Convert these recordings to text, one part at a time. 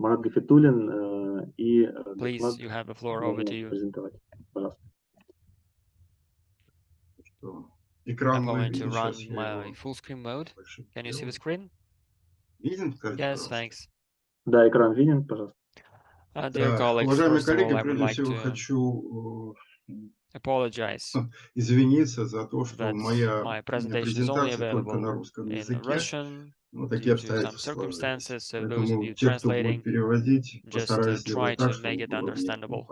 Марат Гафитуллин, и Please, доклад you have the floor over можно to you. презентовать. Пожалуйста. I'm going to run my full screen mode. Can you see the screen? Yes, thanks. Да, экран виден, пожалуйста. Dear colleagues, first of all, I would like to apologize that my presentation is only available in Russian due to some circumstances. So those of you translating, just try to make it understandable.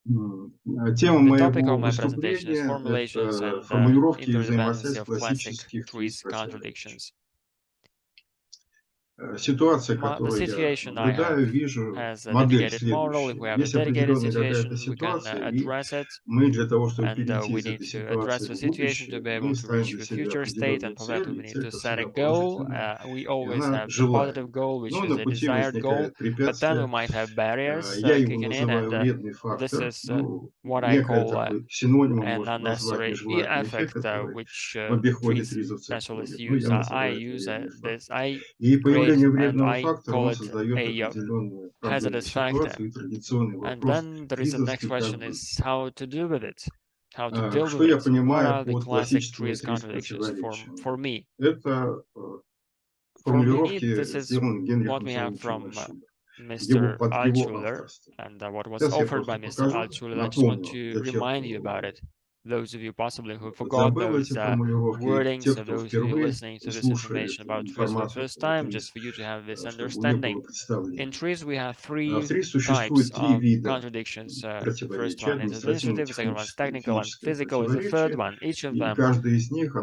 The topic of my presentation is formulations and interdependency of classic trees contradictions. The situation I have has a dedicated model. If we have a dedicated situation, we can address it, and we need to address the situation to be able to reach the future state, and for that we need to set a goal. We always have the positive goal, which is a desired goal, but then we might have barriers kicking in, and this is what I call an unnecessary effect, which tree specialists use. I use this. I create and I call it a hazardous factor. And then there is the next question is how to deal with it, how to deal with it. What are the classic trees contradictions for me? For me, this is what we have from Mr. Altschuler and what was offered by Mr. Altschuler. I just want to remind you about it. Those of you possibly who forgot those wordings, or those of you listening to this information about trees for the first time, just for you to have this understanding. In trees, we have three types of contradictions. The first one is administrative, the second one is technical, and physical is the third one. Each of them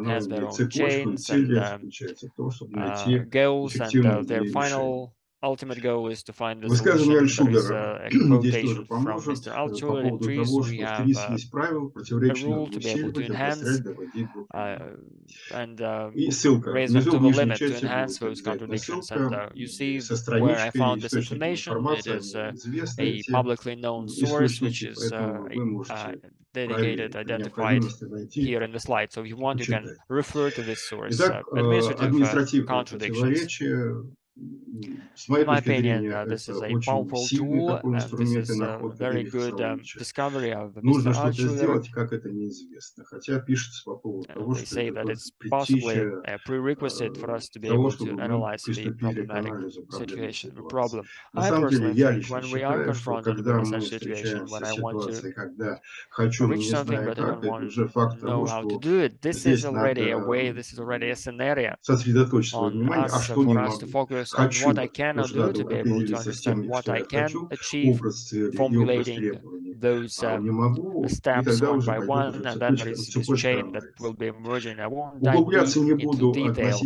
has their own chains and goals, and their final ultimate goal is to find the solution. There is a quotation from Mr. Altschuler. In trees, we have a rule to be able to enhance and raise them to the limit to enhance those contradictions. And you see where I found this information. It is a publicly known source, which is dedicated, identified here in the slide. So if you want, you can refer to this source. Administrative contradictions. In my opinion, this is a powerful tool, and this is a very good discovery of Mr. Altschuler. They say that it's possibly a prerequisite for us to be able to analyze the problematic situation, the problem. I personally think when we are confronted with such situation, when I want to reach something but I don't want to know how to do it, this is already a way, this is already a scenario on us, for us to focus on what I cannot do, to be able to understand what I can achieve, formulating those steps one by one, and then there is this chain that will be emerging. I won't dive deep into detail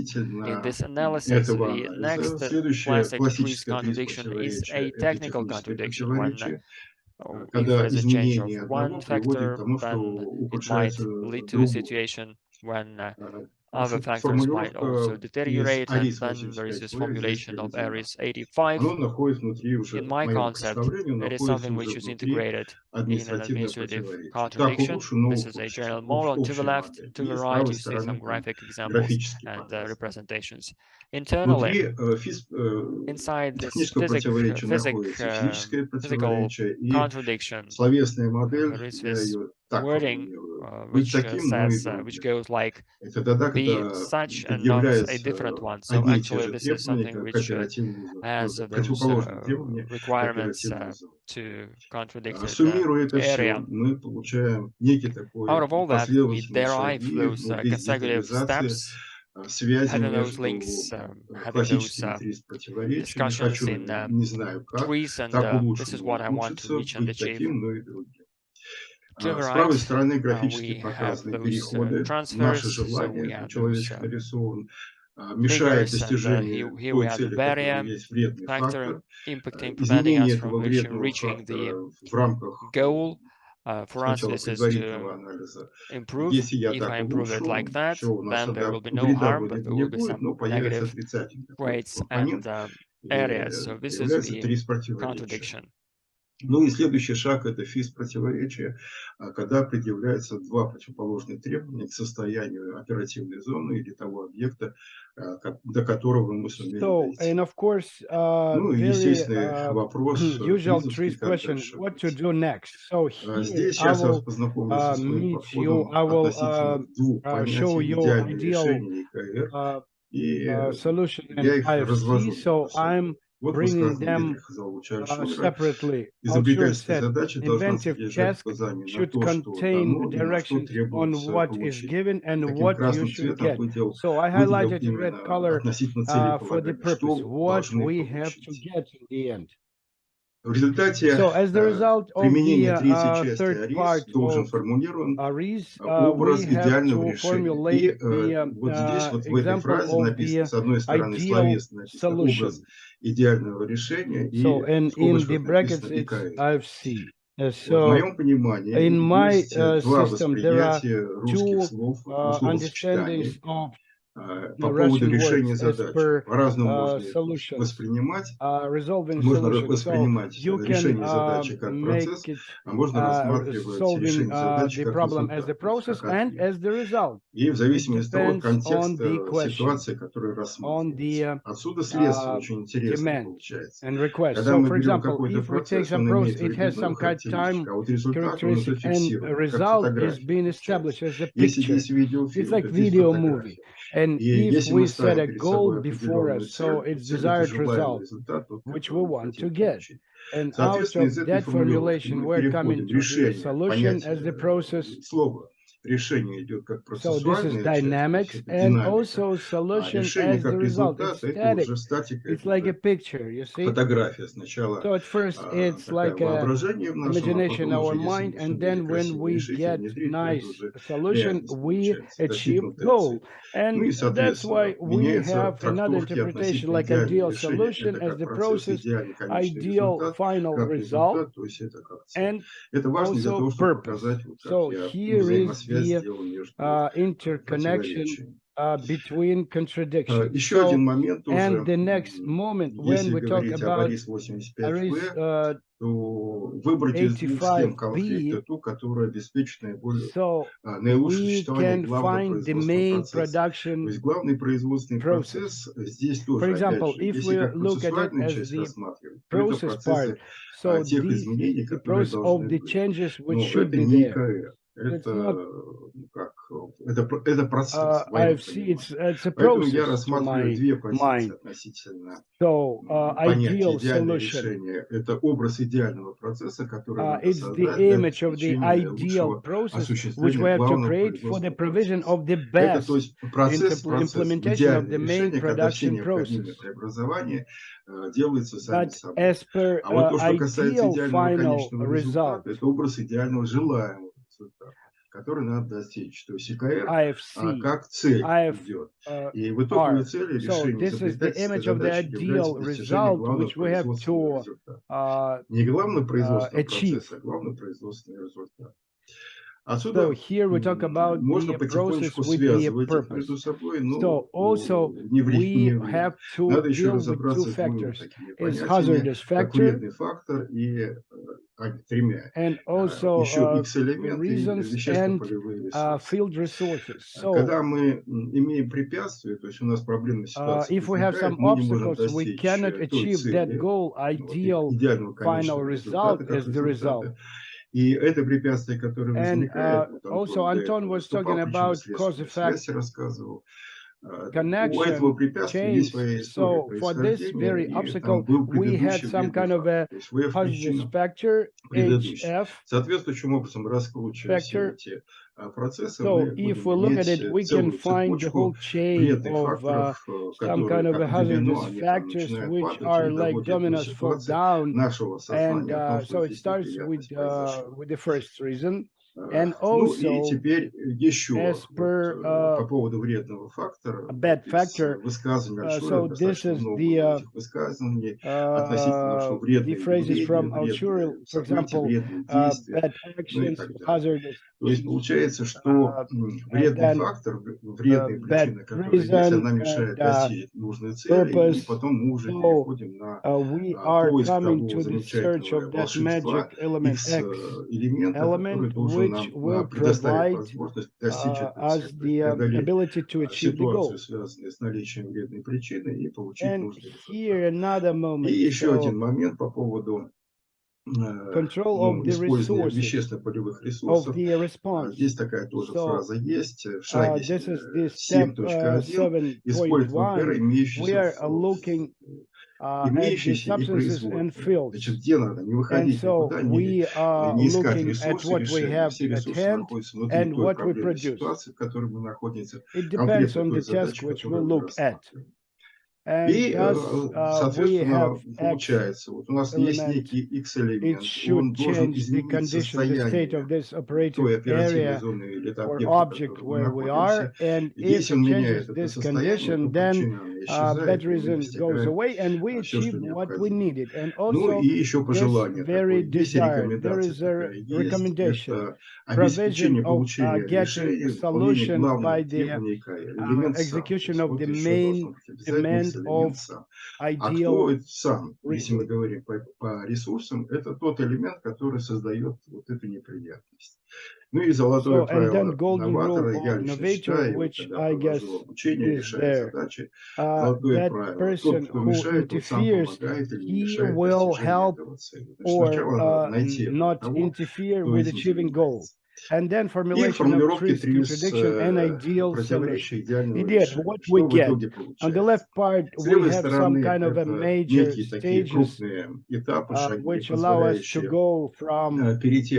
in this analysis. The next classic trees contradiction is a technical contradiction. When if there is a change of one factor, then it might lead to a situation when other factors might also deteriorate, and then there is this formulation of Aries 85. In my concept, it is something which is integrated in an administrative contradiction. This is a general model. To the left, to the right, you see some graphic examples and representations. Internally, inside this physical contradiction, there is this wording which says, which goes like, be such and not a different one. So actually, this is something which has those requirements to contradicted area. Out of all that, we derive those consecutive steps, having those links, having those discussions in trees, and this is what I want to reach and achieve. To the right, we have those transfers, so we have those figures, and here we have the barrier factor impacting, preventing us from reaching the goal. For us, this is to improve. If I improve it like that, then there will be no harm, but there will be some negative traits and areas. So this is the contradiction. Ну и следующий шаг – это физ-противоречие, когда предъявляются два противоположных требования к состоянию оперативной зоны или того объекта, до которого мы сумели So, and дойти. of course, Ну и very естественный вопрос usual визовский, trick как question: дальше what to быть. do next? So here Здесь I сейчас я вас will познакомлю со своим meet you. подходом I will относительно двух show понятий: you идеальное ideal решение и КР. И solution and я их IFC. развожу между So собой. I'm Вот в bringing высказанном them Генриха Золушка Шулера separately. Altschul изобретательская said, задача должна inventive содержать task указания на should то, что contain дано и на что directions on требуется what is получить. given and Таким what you красным should цветом get. выделил So I highlighted in red именно color относительно for the целеполагания, purpose, что what должны we have to получить. get in the end. В результате So as the result of применения the третьей части third part АРИС должен of формулирован ARIS, we образ have идеального to решения. И formulate the вот здесь, вот в этой example фразе of написано, the с одной стороны ideal словесно написано образ solution. идеального решения, So, и and в in the скобочках brackets, написано it's ИКР. IFC. Вот в So моем понимании in my есть два system, there are восприятия русских two слов, understandings словосочетаний of по поводу Russian words решения as задачи. per По-разному можно их solutions, воспринимать. resolving Можно solutions. So воспринимать you can решение задачи как make процесс, it а можно рассматривать solving решение задачи the как problem as the результат, то есть process как and ответ. as the result. И в It зависимости от того depends on контекста the question, ситуации, которая on рассматривается. the Отсюда следствие очень интересно demand получается. and request. Когда So, мы for берем example, какой-то if we take процесс, some он process, имеет it has some временную kind of time характеристику, а вот результат он уже characteristic, and a фиксирован, как result is фотография being получается. established as a Если picture. есть видеофильм, It's like то это есть video movie. фотография. And И if если мы we set ставим a перед goal собой before определенную us, so цель, то it's цель – это desired желаемый result, результат, тот, which который we мы want to хотим get. получить. And out Соответственно, из of этой that формулировки formulation, мы we're coming переходим to the решение, solution as the понятие process. слова. Решение идет как So this is процессуальная часть, то есть dynamics, это and динамика. also А solution решение as the как result. It's результат – это static. уже статика, It's это like a уже picture, you see. фотография. Сначала So at first it's такая like a воображение в нашем, а imagination in потом our уже, если mind, мы and сумели then when красиво we решить и get внедрить, то это nice уже solution, реальность we получается, achieve достигнутая цель. goal. Ну и, And that's соответственно, why we меняются have another трактовки interpretation, относительно like идеального ideal решения. solution Это as как the процесс, process, идеальный конечный ideal результат, final как result, результат, то есть это как цель. and Это важно для also того, чтобы purpose. показать, вот как So я here is взаимосвязь the сделал между interconnection противоречиями. between contradictions. Еще один So, момент тоже, and the next moment when если we talk говорить об about АРИС 85В, ARIS то выбрать из двух схем 85B, конфликта ту, которая обеспечит so наилучшее we существование can главного find the производственного main процесса. То production есть главный производственный process. процесс здесь For тоже, опять example, же, if если we как look at it процессуальную as часть the рассматривать, то это process part, процессы so тех this is изменений, the которые process of должны the быть. changes which Но should это be не there. ИКР. It's not Это процесс в моем IFC, понимании. it's a Поэтому я process to рассматриваю my две позиции mind. относительно So понятия ideal идеальное solution, решение. Это образ идеального процесса, который надо it's the создать для image of the обеспечения ideal наилучшего process which осуществления we have to главного create for the производственного provision процесса. of the Это, то best есть, процесс, implementation of идеальное the main решение, когда все production необходимые process. преобразования делаются сами But собой. as per А вот то, что касается ideal идеального final конечного result, результата, это образ идеального желаемого результата, который надо достичь. То есть ИКР IFC, как цель IF, идет. И в итоговой R. цели So решение this is the изобретательской image of the задачи является ideal достижение result главного which we have производственного to результата. Не главного производственного achieve. процесса, а главный производственный результат. Отсюда So here we talk about можно the process потихонечку with the связывать их purpose. между собой, So но also не в we время. have to Надо еще deal with two разобраться с двумя factors: такими is понятиями, hazardous как factor вредный фактор и тремя. and also Еще X-элементы и reasons and вещественно-полевые ресурсы. field resources. So Когда мы имеем препятствия, то есть у нас проблемная ситуация if we have возникает, some мы не можем obstacles, we достичь cannot той achieve that цели, goal, ideal идеального final конечного result результата, как as the result. результата. И это препятствие, которое And возникает, вот also Антон до Anton этого was talking выступал, причем about следственную cause-effect связь рассказывал. У этого connection препятствия есть chains. своя история So for this происхождения, very и obstacle, там был we had предыдущий some вредный kind of фактор. a То есть вы hazardous причину factor, предыдущий. HF Соответствующим образом, раскручивая все factor. эти процессы, So мы if будем we look at иметь it, we can целую find the whole цепочку chain вредных of факторов, some которые kind of a как домино, hazardous они там factors начинают which падать are и like доводят до dominoes fall ситуации down. нашего And сознания о том, что so it здесь starts неприятность произошла. with the first reason. And Ну и also, теперь еще as per по поводу вредного фактора, a bad factor, высказываний so Альшура, this достаточно is много the этих высказываний относительно того, что вредные phrases явления, from вредные Al-Shuril, for события, example, вредные действия, bad ну и actions, так далее. hazardous То есть things, получается, что and вредный then фактор, вредные bad причины, которые есть, reason она мешает and достичь нужной цели, и purpose. потом мы уже So переходим на we are поиск coming того to the search замечательного of that magic волшебства, element X X-элемента, который element, должен which нам will предоставить provide возможность достичь этой us цели, то есть the преодолеть ability to achieve the ситуацию, goal. связанную с наличием вредной причины, и получить And нужный результат. here another И moment. еще So один момент по поводу control of the использования resources вещественно-полевых of ресурсов. the response. Здесь такая тоже So фраза есть. В шаге this is the step 7.1 использовать ВПР 7.1. We are looking at the имеющиеся и substances and производные. Значит, fields. где надо? Не And выходить so никуда, we are не искать looking at ресурсы, what we решения. have Все at ресурсы hand находятся внутри and той what we проблемной produce. ситуации, в которой мы находимся, It depends конкретно on той the task задачи, which we'll которую мы look at. рассматриваем. And И, thus we have соответственно, X получается, вот у нас есть element. некий It X-элемент, should он должен change the изменить condition, the state состояние of this той operative оперативной area зоны или or объекта, в object котором мы where we are. находимся. And И if если он it меняет changes это this состояние, condition, то then причина она bad исчезает, и мы reason goes достигаем away and we все, что achieve what we необходимо. needed. And Ну also и еще this пожелание very такое. Есть и desired, there рекомендация is a такая есть. recommendation, Это provision обеспечение of получения getting a решения, выполнения solution by главного the требования ИК. Элемент сам. То execution есть of вот the еще должен main быть обязательно demand элемент of сам. А ideal кто это сам, если мы reason. говорим по ресурсам, это тот элемент, который создает вот эту неприятность. Ну и золотое So, and then правило golden rule инноватора, я of лично innovator, считаю, вот which когда I guess провожу обучение, is решая there. задачи, золотое That правило. Тот, person кто who мешает, тот сам interferes, помогает или не he мешает will достижению help этого цели. Значит, or сначала надо найти not того, interfere кто with этим achieving goal. занимается. And then И formulation of формулировки truth, три contradiction, and ideal противоречия solution. идеального Indeed, решения. what we Что в get итоге on the получается? left part, С we левой have some стороны kind of a это major некие такие stages крупные этапы, шаги, which allow us to позволяющие go from перейти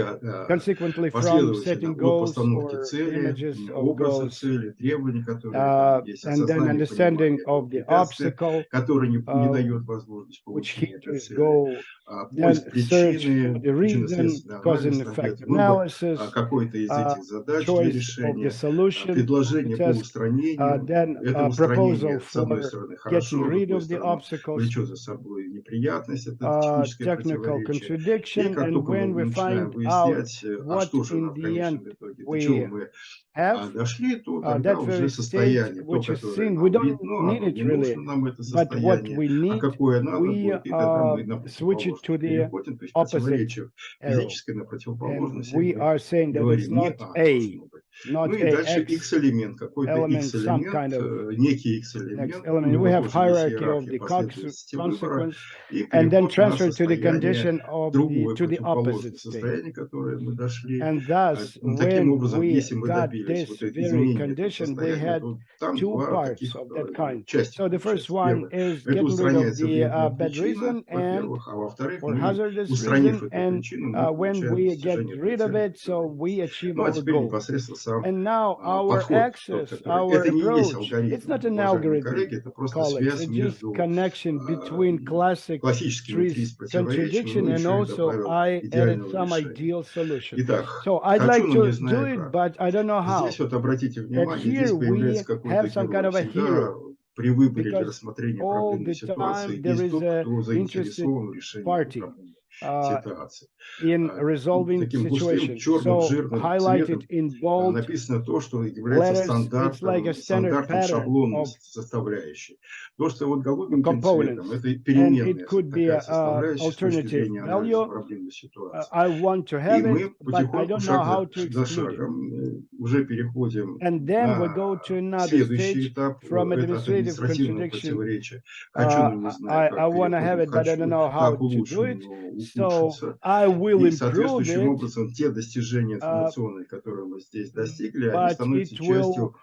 consequently from последовательно setting от goals постановки or цели, images of образа goals, цели, требований, которые там есть, and then осознание, understanding понимание этого of the препятствия, obstacle, которое не дает возможность which получения этой hinders цели, goal, поиск then search for причины, the reason, причинно-следственный cause and анализ, effect выбор analysis, какой-то из этих задач для choice of the решения, solution, the предложение по task, устранению. then Это proposal устранение, с одной for стороны, getting хорошо, с rid другой of the стороны, obstacles, влечет за собой неприятность, это техническое technical противоречие. И contradiction, как and только мы when we начинаем find out выяснять, what что же in нам в the конечном end итоге, до чего we мы have, дошли, то тогда that уже very state состояние, то, which is которое seen, we нам don't видно, need оно it не really, нужно нам это but what состояние, we а need, какое надо we будет, и тогда мы на switch it to противоположность the переходим, то есть opposite противоречие arrow. физической на And противоположности we мы are saying that it's говорим, не not А A, должно быть. not Ну и дальше AX X-элемент, какой-то element, some X-элемент, kind of некий next X-элемент, у element. We него have тоже есть hierarchy of иерархия the последовательности выбора, consequence, и and then переход на transfer to the состояние condition of другое, to the противоположное opposite state. состояние, которое мы дошли. And thus, Таким when образом, we если мы got добились this вот этого very изменения этого condition, we состояния, had то там two два parts таких of that kind. части So the first получается. one Первое, is это getting rid of устраняется the вредная bad причина, reason and во-первых, а во-вторых, or мы, hazardous устранив reason, эту and причину, мы when получаем we get достижение той rid of цели, it, so которая we есть. achieve Ну, а our теперь goal. непосредственно сам And now our подход, тот, axis, который... our Это не есть approach, it's алгоритм, not an уважаемые algorithm, коллеги, это просто colleagues. связь It's just между connection between classic классическими три trees противоречиями, contradiction, ну, and еще и also добавил I added идеального some решения. ideal solution. Итак, So I'd хочу, like но не to do знаю it, как. but I don't know how. Здесь вот обратите And внимание, здесь here we появляется какой-то have some kind герой. of a Всегда hero, при выборе для because рассмотрения all проблемной the ситуации time there есть is тот, a кто interested заинтересован в решении этой party проблемной uh, ситуации. in resolving Таким густым, situation. черным, So жирным highlighted цветом in bold написано то, что является letters, it's like a standard стандартом pattern шаблонной of составляющей. То, что вот голубеньким цветом, components, это and переменная it could be такая a составляющая с точки alternative зрения анализа value. проблемной ситуации. I want to И have it, мы but I потихоньку, don't know шаг how to за exclude it. шагом, уже переходим And then we go на to another следующий stage этап, from это от administrative административного contradiction. противоречия. Хочу, но не знаю, I как want to have переходим, it, but I don't know how так to do улучшим, it. но So ухудшится. I will И improve соответствующим it, образом те достижения информационные, которые мы здесь достигли, они but становятся it will частью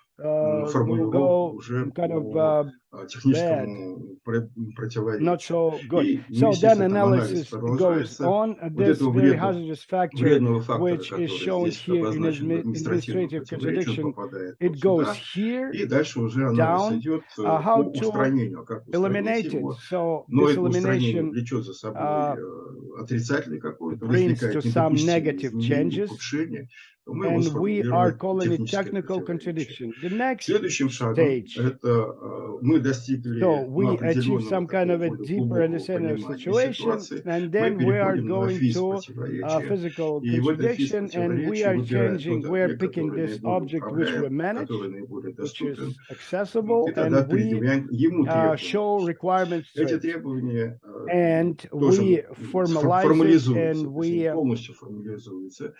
формулировок go уже kind of по техническому противоречию. not so good. И, So then естественно, там анализ analysis goes продолжается. on. Вот This этого very hazardous factor, вредного фактора, which is который shown здесь here in обозначен в административном administrative противоречии, он contradiction, попадает it вот goes сюда. here И дальше уже анализ down. идет How по to устранению, как устранить eliminate it? его. So Но this это устранение elimination влечет за собой отрицательный какой-то, brings to возникает some недопустимое negative изменение, changes, ухудшение, то мы его and we are сформулировали calling it техническое technical противоречие. contradiction. The next Следующим шагом stage. это мы достигли So we achieve определенного some kind такого of a более deeper глубокого understanding of понимания situation, ситуации. and Мы then we are переходим на going физ to противоречия. physical И в этом физ contradiction, and we противоречии are выбираем changing, тот we are объект, picking который this наиболее object which we управляем, manage, который наиболее which is доступен. accessible, И тогда and we предъявляем ему требования. show requirements to Эти it. требования And тоже we formalize it, формализуются, and точнее, we полностью формализуются.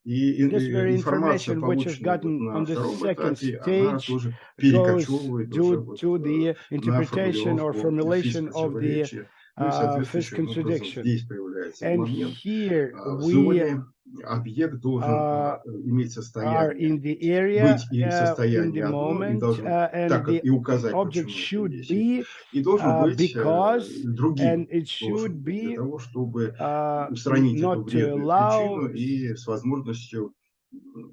И this very информация, information which is полученная вот gotten на on the втором second этапе, она stage тоже goes перекочевывает уже due вот to the на interpretation or формулировку formulation of the физ-противоречия. Ну и fifth соответствующим образом contradiction. здесь появляется And момент. here В we зоне объект должен иметь are состояние, in the area, быть и in состояние the одно, и moment, должен and так как the и указать, object почему это should есть. be И должен быть because, другим, and it должен should быть для be того, чтобы устранить эту not to вредную allow причину и с возможностью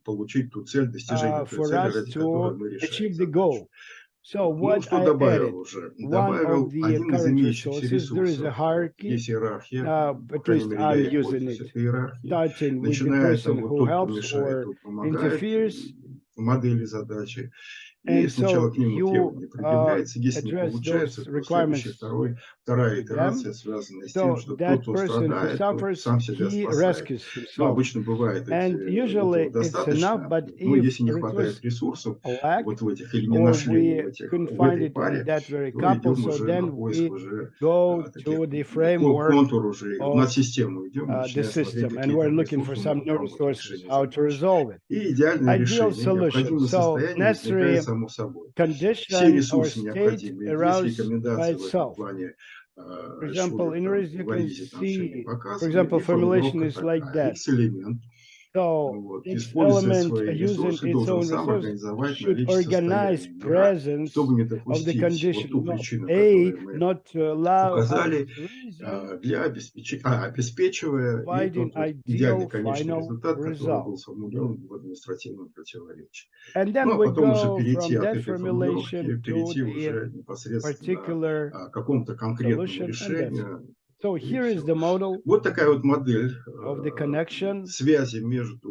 получить ту цель, достижение той for цели, us ради которой to мы решаем achieve the задачу. goal. So Ну, what что I добавил added, уже? one Добавил of the один из current имеющихся resources, there is a ресурсов. hierarchy, Есть иерархия, по at крайней least мере, I'm я и using пользуюсь it, этой иерархией. starting with the Начиная от person того, who тот, кто helps мешает, or тот помогает interferes. в модели задачи. И And сначала so к нему требования you предъявляется, если не address получается, those то следующая, requirements вторая to итерация them. связана с тем, So что тот, that кто person who страдает, тот suffers, сам себя he спасает. rescues Но himself. обычно бывает, And usually этого it's enough, достаточно. but Но if если не resource хватает ресурсов lack, вот в этих, или не or нашли we в couldn't в find этой it in паре, that very то couple, идем so уже на then поиск we уже go таких to the framework контур уже, of на систему идем, the начинаем смотреть, system, and какие we're там looking for ресурсы some могут new помочь в resources, решении how to задачи. resolve it. И идеальное Ideal решение, solution. необходимое So состояние necessary возникает само собой. Все condition or ресурсы state необходимые есть, aroused by рекомендации в этом itself. плане For example, Шулер in там RIS you в can анализе там все не see, for показаны, example, и formulation формулировка is like такая. that. X-элемент, So вот, each используя element свои using ресурсы, its должен own сам resource организовать should наличие organize состояния мира, presence чтобы не of the допустить вот condition, ту not причину, A, которую мы not to allow as указали, reason, для обеспечивая и providing тот вот идеальный ideal конечный final результат, который был result. сформулирован в административном противоречии. And Ну then а we потом уже go перейти from от that этой formulation формулировки, to перейти the уже непосредственно particular к какому-то конкретному solution, and that's it. решению. So И here is все. the model Вот такая вот модель of the connection связи между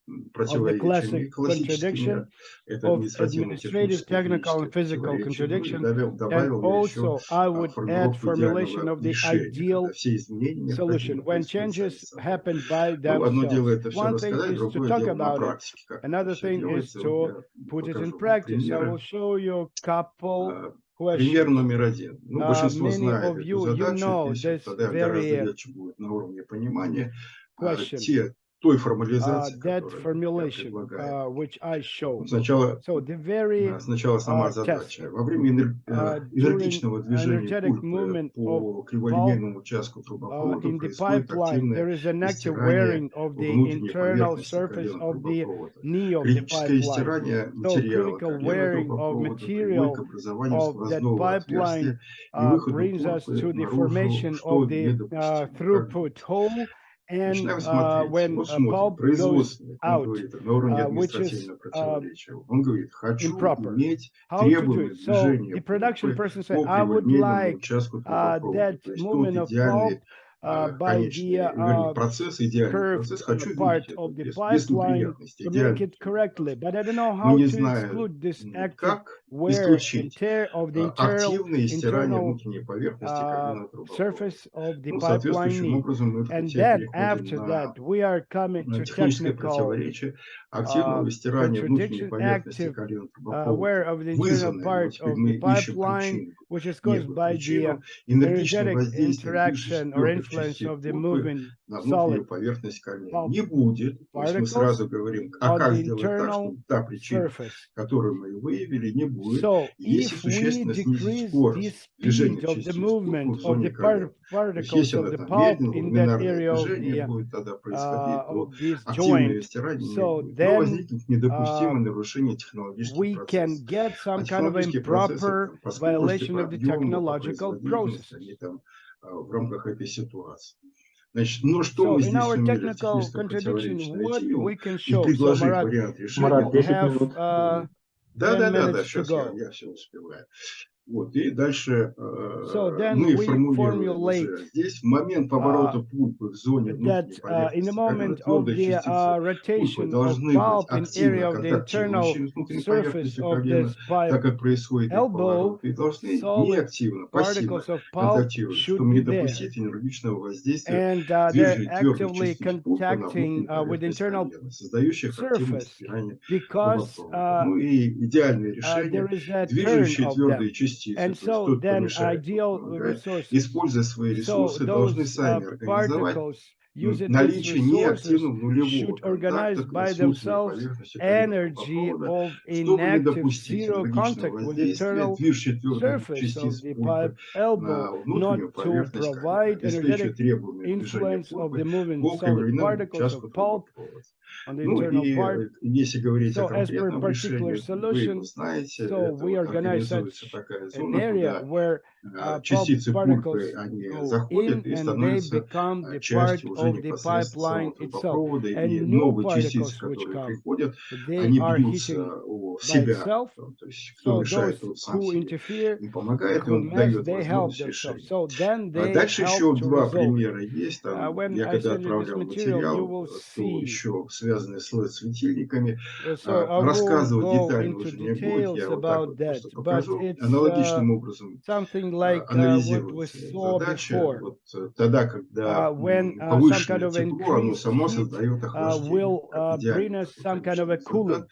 of the противоречиями classic классическими, contradiction это of административно-техническое administrative, technical, and физическое physical противоречие. Ну и contradiction. And добавил я еще also I would add формулировку formulation идеального of the решения, ideal когда все изменения solution необходимо when происходят сами changes собой. happen by Ну, одно дело themselves. это все One thing рассказать, is to другое talk дело на about it. практике, как это Another все thing is делается. to Вот я put it in покажу вам practice. I will примеры. show you a couple Пример questions. номер один. Ну, большинство Many знает of эту you задачу, know здесь this тогда гораздо very легче будет на уровне понимания. question. Той формализации, That которую я formulation предлагаю. which I show. Сначала So the very сама test задача. Во время during энергичного движения energetic пульпы movement по of криволинейному участку трубопровода in the происходит pipeline, активное there is an active истирание wearing of the внутренней internal поверхности surface колена of the трубопровода. knee of the Критическое pipeline. истирание So материала critical колена wearing of трубопровода приводит material к образованию of that сквозного pipeline отверстия и выходу brings us пульпы to the наружу, formation что of the недопустимо. Как throughput быть? hole, and Начинаем смотреть. when Вот a смотрим. pulp goes Производственник, он out, говорит, на уровне which is административного противоречия. Он говорит, хочу improper. иметь How to do требуемое it? So движение the production пульпы person say, по I would криволинейному like участку трубопровода. that То есть movement тот of pulp идеальный by конечный, the вернее, идеальный curved процесс. Хочу part видеть of это the без pipeline неприятностей, to make идеальный it correctly, but I don't know Но how не to зная, exclude this active как wear and исключить tear of the активное истирание internal внутренней поверхности коленного трубопровода. surface of the Ну, pipeline соответствующим knee. образом мы And теперь then переходим after на that, we are coming to техническое technical противоречие активного истирания внутренней contradiction, поверхности active колена wear трубопровода, of the internal вызванное, part вот теперь of мы the ищем pipeline, причину, which is caused некую by the причину, энергичным energetic воздействием interaction or твердой influence частей of the пульпы moving на solid внутреннюю поверхность камня. pulp Не будет. То есть мы particles сразу говорим, а on как the сделать так, internal чтобы та причина, surface. которую мы выявили, не будет. So Если if we существенно снизить decrease the скорость движения speed of the частиц пульпы movement в of зоне the колен, то есть particles если of она the там pulp медленное, in that ламинарное area движение будет тогда происходить, то of this активное joint, стирание не so будет. Но then возникнет недопустимое нарушение технологических we процессов. can get А some kind of технологические процессы improper там, по скорости, violation по of the объему, по technological производительности, processes. они там в рамках этой ситуации. Значит, ну что So мы in здесь our сумели в technical техническом contradiction, противоречии what найти we can и show. So предложить Marat, вариант решения? Марат, we 10 have минут. 10 minutes to Сейчас go. я все успеваю. Вот, и дальше So then мы we формулируем уже formulate здесь в момент поворота пульпы в зоне внутренней that in the поверхности moment колена of твердые the частицы пульпы rotation of должны быть pulp in активно area of the internal контактирующими с внутренней surface поверхностью of колена, this pipe так как происходит их elbow, поворот, и должны solid неактивно, пассивно particles of pulp контактировать, should чтобы be не there. допустить энергичного воздействия And they're движения твердых actively частиц пульпы на contacting внутреннюю with поверхность internal колена, создающих активное surface спирание because провода. Ну и идеальное there решение is a turn движущие of твердые them. частицы, And то есть so тот, кто then мешает, тот, ideal кто помогает, resources. используя свои So ресурсы, должны those сами организовать particles using these наличие resources неактивного нулевого should organize контакта by с внутренней themselves поверхностью коленного energy провода, of чтобы не inactive допустить zero энергичного contact with воздействия internal движущих твердых surface частиц of the пульпы pipe elbow, на not внутреннюю to поверхность колена, provide обеспечивая energetic требуемое движение influence of пульпы the moving по solid кривойному particles of участку pulp трубопровода. on the Ну internal и part. если говорить о So as per конкретном particular решении, вы его solution, знаете, so это we вот organize организуется such такая an зона, area куда where pulp частицы пульпы, particles они go заходят in и and they становятся become the part частью уже of the непосредственно самого pipeline itself. трубопровода, и And new новые частицы, particles which которые come, приходят, they они are бьются hitting о by себя, itself. то есть кто So мешает, those тот сам who себе interfere, не помогает, и who он mess, дает they help возможность themselves. решения. So then А they дальше еще help to два resolve it. примера есть. Там, When я I когда send you this отправлял material, you материал, will то see. еще связанный с LED-светильниками, So I will рассказывать go детально into уже не будет, details я вот так about вот that, просто but покажу. it's Аналогичным образом something like what we анализируется saw задача. before. Вот тогда, когда When some kind повышенное of тепло, оно increased само heat создает охлаждение, will как bring идеальный us такой some kind of a конечный результат. cooling.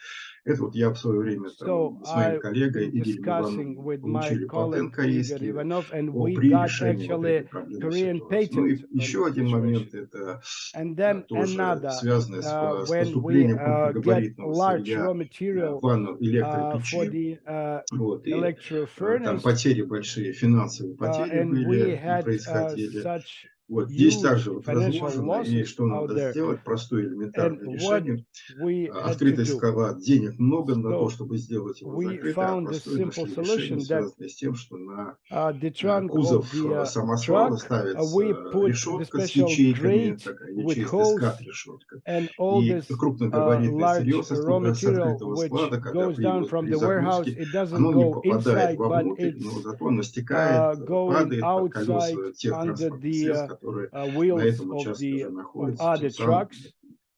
Это вот я в свое время So там, с моим I've коллегой been Игорем discussing Ивановым with my получили colleague патент Igor корейский Ivanov, and we при got решении вот этой actually проблемной Korean ситуации. Ну patent и on еще this один момент, situation. это And then тоже another, связанное с when we поступлением get крупногабаритного large raw сырья material в ванну for электропечи. the Вот, и electro там furnace, потери большие, финансовые потери and we были и had происходили. such Вот здесь huge также вот financial разложено, и losses что out надо there. сделать, простое And элементарное what решение. we had to Открытый do. склад, денег много на то, So чтобы сделать его we закрытым, а found this простое simple нашли решение, solution that связанное с тем, что на the trunk кузов of the самосвала truck, ставится we put the решетка с special ячейками, grate такая with ячеистая holes, скат-решетка. and all И this крупногабаритное сырье large raw с material открытого which склада, когда goes down привозят from при the warehouse, загрузке, it doesn't оно не go попадает inside, but вовнутрь, но it's зато оно стекает, going падает под outside колеса тех under транспортных средств, the которые на wheels этом of участке уже of находятся, other тем самым trucks.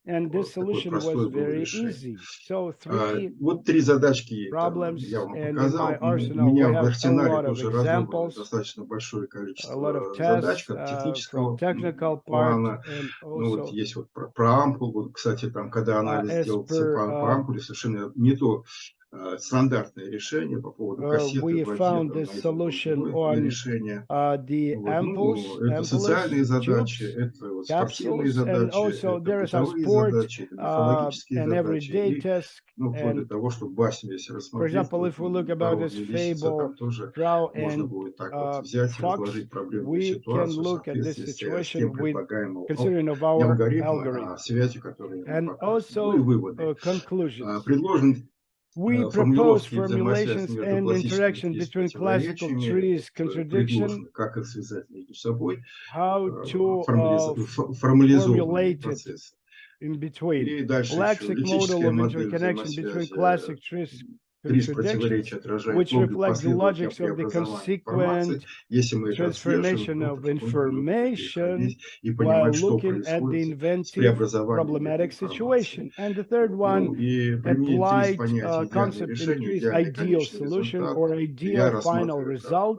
And this такое solution was простое было very решение. easy. So 3 Вот три задачки там problems, я вам and in my показал. У arsenal меня we в have a арсенале lot of тоже разобрано examples, достаточно большое a lot of количество задач, tests как from технического technical part, плана. and Ну вот also есть вот про ампул. Вот, кстати, там, когда анализ as делался per по ампуле, совершенно не то стандартное решение по поводу кассеты we в воде, found там this найдено solution другое on решение. the Вот. Ну, это ampules, социальные задачи, tubes, это вот спортивные capsules, and задачи, also это there are some бытовые sport задачи, это мифологические and задачи. everyday И tasks. ну, вплоть до And того, что басню, если for рассмотреть, example, вот, if we look about this дорожная лестница, fable там тоже crow можно and будет так вот взять и fox, разложить проблемную we can ситуацию в look at this соответствии с тем situation with предполагаемым considering of не our алгоритма, algorithm. а связью, которые ему And показаны. Ну и also выводы. conclusions. Предложены We propose формулировки и взаимосвязь formulations между and классическими interaction between classical физ-противоречиями, trees contradiction, предложено, как их связать между собой, how to формализованные formulate it процессы. in between. И дальше еще Lexic model лексическая of модель interconnection between взаимосвязи. classic trees Три contradictions, противоречия отражает which логику reflect the последовательного logics of the преобразования информации. consequent Если мы это отслеживаем, transformation то of потихоньку мы будем information переходить и while понимать, что looking at the происходит с inventive преобразованием этой problematic информации. situation. And the third one, Ну и применить три applied понятия: идеальное concept решение, increase идеальный ideal конечный solution результат. or Я ideal final рассматриваю как result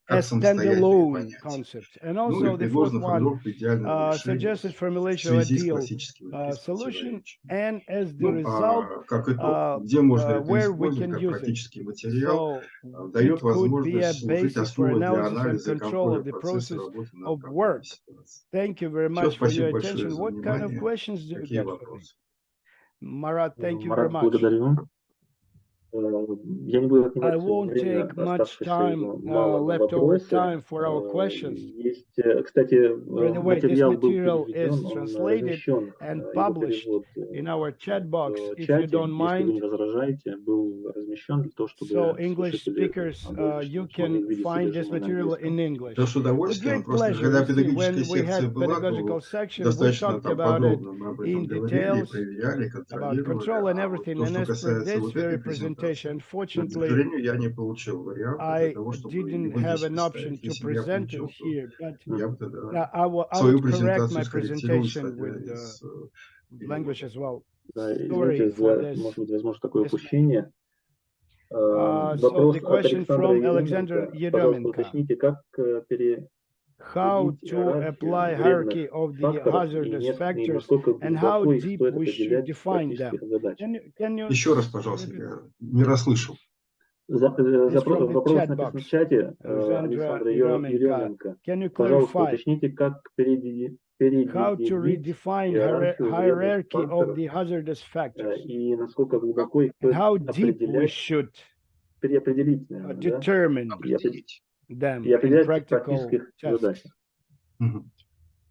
как as самостоятельные standalone понятия. concepts. And Ну also и the fourth предложено one формулировку идеального решения suggested в formulation of связи с ideal классическими solution, физ-противоречиями. and as the Ну, result, как итог, где можно это where we использовать can как use it. практический материал, So дает it could be a возможность служить basis for основой для analysis and анализа и control контроля of the процесса process работы над of проблемной work. ситуацией. Thank you very Все, much for your спасибо большое attention. за What kind of внимание. questions do you Какие got for me? вопросы? Marat, thank you very Марат, much. благодарю. Я не буду I отнимать won't время, take much оставшееся time, его мало на leftover вопросы. time for our questions. Есть, кстати, By the way, this материал был material переведен, is он translated размещен, and его published перевод in our chat box. в If you чате, don't если вы не mind, возражаете, был размещен для того, чтобы so English слушатели speakers, могли you смогли can увидеть find this содержимое на material английском. in English. Да, с With удовольствием. great Просто pleasure. когда You see, педагогическая when we секция had была, pedagogical то section, we достаточно talked там about it подробно мы об in этом говорили, details, проверяли, about контролировали. control and А вот everything. то, And что as per касается this вот very этой presentation, презентации, к unfortunately, сожалению, я не получил варианта для I того, чтобы didn't его have здесь an option представить. to Если бы я present it получил, то here, but я бы тогда I свою would correct my презентацию скорректировал, presentation исходя with the из language перевода. as well. Да, Sorry извините for за, this. может быть, возможно, такое This упущение. So Вопрос the от question Александра from Alexander Еременко. Пожалуйста, Yeremenko. уточните, как How переделить to иерархию apply вредных hierarchy of the факторов и hazardous и factors насколько and how глубоко их deep стоит we should определять в define them. практических задачах. Can you Еще раз, пожалуйста, repeat? я не расслышал. It's from the Вопрос chat написан box. в чате. Alexandra Александра Yeremenko. Еременко. Can you Пожалуйста, clarify уточните, как how to переделить redefine иерархию вредных hierarchy of факторов the hazardous factors и насколько глубоко их and стоит how deep we определять, should переопределить, наверное, да? determine Определить. them И in определять в practical практических tasks. задачах. Мгм.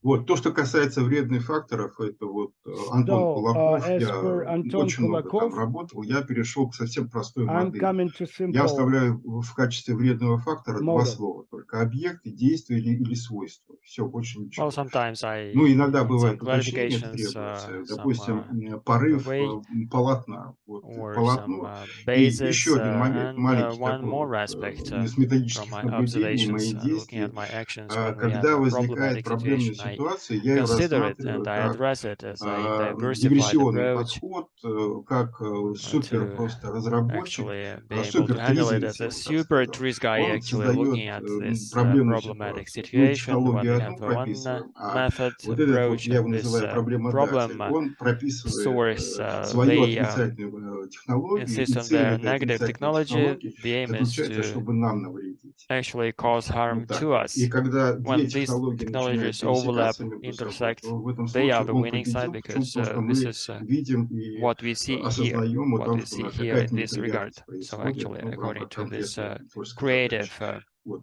Вот, то, что касается вредных факторов, это вот Антон So, Кулаков, as я per Anton очень много там Kulakov, работал, я перешел к совсем простой I'm модели. coming to Я simple вставляю в качестве вредного фактора два model. слова только: объект, действие или свойство. Все, больше Well, ничего. sometimes Ну, иногда need some бывает уточнение clarifications, требуется. some Допустим, порыв way полотна. Вот or some полотно. И basis, еще один момент, and маленький one такой more вот aspect из from методических my наблюдений, моих observations and looking at действий. my actions when we have Когда a возникает problematic проблемная situation. I ситуация, я ее consider it рассматриваю and I как address it as a diversified диверсионный approach подход, как супер to просто разработчик, actually be able to супер handle it as трезвенец, я a бы так super сказал. trees guy Он actually создает looking at this проблемную problematic ситуацию. Мы situation when технологию we одну have one прописываем, а method вот этот вот, approach я его and this называю проблемодатель, problem он прописывает source. свою They отрицательную технологию, и insist on цель their этой negative отрицательной technology. технологии The aim is заключается, to чтобы нам навредить. actually cause harm Вот так to вот. us. И когда две When these технологии начинают technologies overlap, пересекаться между собой, intersect, то в этом they are случае the он winning side победил. Почему? because Потому что this мы is видим и what we see here, осознаем о what том, we что у see нас here какая-то in this regard. неприятность So происходит, actually, ну, в according рамках to this конкретной творческой creative задачи. Вот.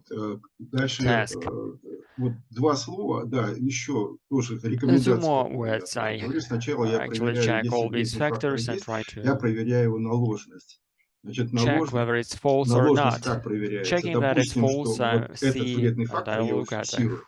Дальше task. вот два слова, да, еще тоже Two рекомендация, more которую я words. тоже I говорю. Сначала я actually проверяю, check если all these вредный фактор factors and есть, try я to проверяю его на ложность. Значит, check whether it's false or ложность not. как проверяется? Checking that it's Допустим, что false, I вот этот see вредный and фактор, I я его look at a фиксирую.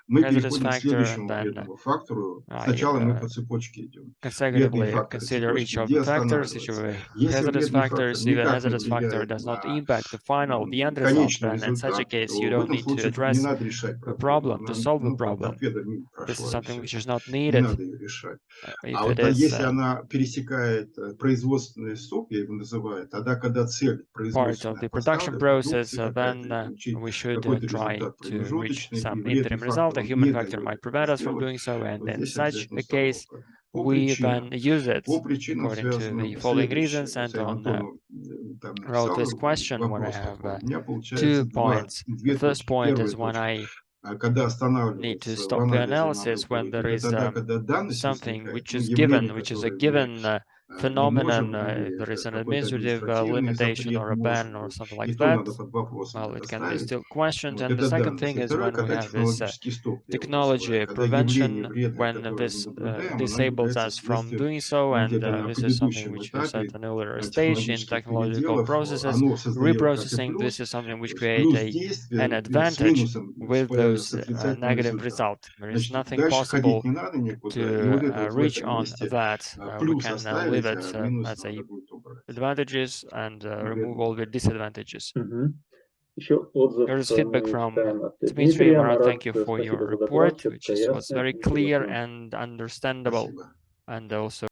Мы hazardous переходим к factor and следующему then вредному фактору. I Сначала мы по цепочке идем. Вредные consecutively факторы consider each цепочки, of где the factors, each останавливаться. of the Если hazardous вредный фактор factors. If a никак не hazardous factor влияет does not на impact the final, the end result, конечный then in such a результат, case, you то в don't этом need to случае тут не address надо решать the проблему. problem to Она, solve the ну, как problem. торпеда мимо This is прошла, и something все. which is not Не needed. надо ее решать. If А it вот is если она пересекает производственный стоп, я его называю, тогда, когда цель part of производственная the production поставлена, process, продукции какая-то, или then получить we should какой-то try результат to reach промежуточный, и some вредный interim result. фактор, A он human не factor дает might этого prevent us from сделать, doing so, and вот in здесь such обязательно a case, установка. По we then причинам. use it По причинам, according to the связанным following следующее. reasons. Вот And я on Антону там wrote написал this question where I вопрос have такой. У меня получается 2 points. The две first точки. point Первая is when точка. I Когда need to останавливается в stop the анализе надо analysis when будет, there это is тогда, когда данность something возникает, which ну, is явление, given, which is a которое мы given не можем, phenomenon. или There is an какой-то administrative административный limitation запрет or a ban можем, or something и like то that. надо под вопросом Well, это it can be ставить. still questioned. Вот And the это second данность. thing И is второе, when we когда have this технологический стоп, я его technology называю, когда явление prevention, вредное, when которое мы this наблюдаем, оно disables является us from следствием, doing so, ну, and где-то на this is something предыдущем which is at этапе an earlier stage in технологических technological переделов, processes. оно создает как и Reprocessing, this плюс, is something which то есть create плюс an действия с advantage минусом, with с those отрицательным negative результатом. result. There is Значит, nothing дальше ходить possible не надо никуда, и to вот это вот в reach этом on месте that. We плюс can leave оставить, it а минус as a надо будет убрать. advantages and remove Вредный all the фактор. disadvantages. Еще отзыв There is feedback мы from читаем от Dmitry. Дмитрия. Marat, Марат, thank you for your спасибо за доклад, report, четко which и was ясно. very clear Интересно. and understandable, Спасибо. and also